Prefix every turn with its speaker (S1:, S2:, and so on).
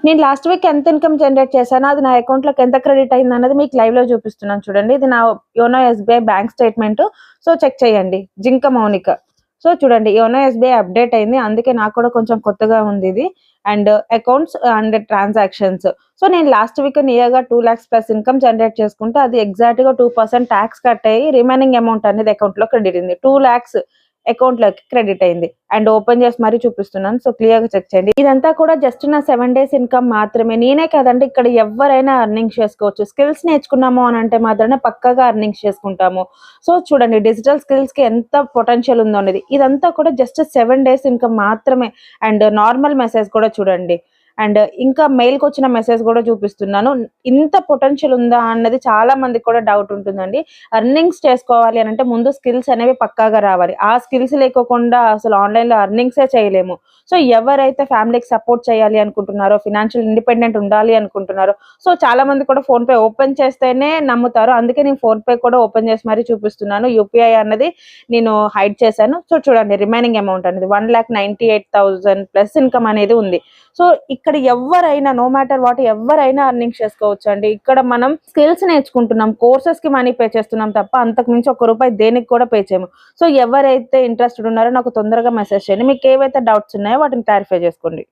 S1: నేను last week ఎంత income generate చేశానో, అది నా అకౌంట్‌లోకి ఎంత క్రెడిట్ అయిందన్నది మీకు లైవ్‌లో చూపిస్తున్నాను చూడండి. ఇది నా YONO SBI bank statement. So, check చేయండి. జింక మౌనిక. సో, చూడండి యోనో ఎస్‌బీఐ అప్‌డేట్ అయింది. అందుకే నాకు కూడా కొంచెం కొత్తగా ఉందిది. And accounts and transactions. So, నేను లాస్ట్ వీక్ నియర్‌గా 2,00,000 ప్లస్ ఇన్‌కమ్ జనరేట్ చేసుకుంటే, అది ఎగ్జాక్ట్‌గా 2% టాక్స్ కట్ అయ్యి రిమైనింగ్ అమౌంట్ అనేది అకౌంట్‌లో క్రెడిట్ అయింది. 2,00,000 అకౌంట్‌లోకి క్రెడిట్ అయింది. అండ్ ఓపెన్ చేసి మరీ చూపిస్తున్నాను. సో, క్లియర్‌గా చెక్ చేయండి. ఇదంతా కూడా జస్ట్ నా 7 డేస్ ఇన్‌కమ్ మాత్రమే. నేనే కాదండి, ఇక్కడ ఎవ్వరైనా ఎర్నింగ్స్ చేసుకోవచ్చు. స్కిల్స్ నేర్చుకున్నాము అనంటే మాత్రమే పక్కాగా ఎర్నింగ్స్ చేసుకుంటాము. సో, చూడండి డిజిటల్ స్కిల్స్‌కి ఎంత పొటెన్షియల్ ఉందో అనేది. ఇదంతా కూడా జస్ట్ 7 డేస్ ఇన్‌కమ్ మాత్రమే. అండ్ నార్మల్ మెసేజ్ కూడా చూడండి. అండ్ ఇంకా మెయిల్‌కొచ్చిన మెసేజ్ కూడా చూపిస్తున్నాను. ఇంత పొటెన్షియల్ ఉందా అన్నది చాలా మందికి కూడా డౌట్ ఉంటుందండి. ఎర్నింగ్స్ చేసుకోవాలి అనంటే ముందు స్కిల్స్ అనేవి పక్కాగా రావాలి. ఆ స్కిల్స్ లేకోకుండా అసలు ఆన్‌లైన్‌లో ఎర్నింగ్సే చేయలేము. సో, ఎవరైతే ఫ్యామిలీకి సపోర్ట్ చేయాలి అనుకుంటున్నారో, ఫినాన్షియల్ ఇండిపెండెంట్ ఉండాలి అనుకుంటున్నారో, సో, చాలా మంది కూడా ఫోన్‌పే ఓపెన్ చేస్తేనే నమ్ముతారు. అందుకే నేను ఫోన్‌పే కూడా ఓపెన్ చేసి మరీ చూపిస్తున్నాను. యూపీఐ అన్నది నేను హైడ్ చేశాను. సో, చూడండి రిమైనింగ్ అమౌంట్ అనేది 1,98,000 ప్లస్ ఇన్‌కమ్ అనేది ఉంది. సో, ఇక్కడ ఎవ్వరైనా నో మ్యాటర్ వాట్ ఎవ్వరైనా ఎర్నింగ్స్ చేసుకోవచ్చండి. ఇక్కడ మనం స్కిల్స్ నేర్చుకుంటున్నాం. కోర్సెస్‌కి మనీ పే చేస్తున్నాం తప్ప అంతకు మించి ఒక్క రూపాయి దేనికి కూడా పే చేయము. సో, ఎవరైతే ఇంట్రెస్టెడ్ ఉన్నారో నాకు తొందరగా మెసేజ్ చేయండి. మీకేవైతే డౌట్స్ ఉన్నాయో వాటిని క్లారిఫై చేసుకోండి.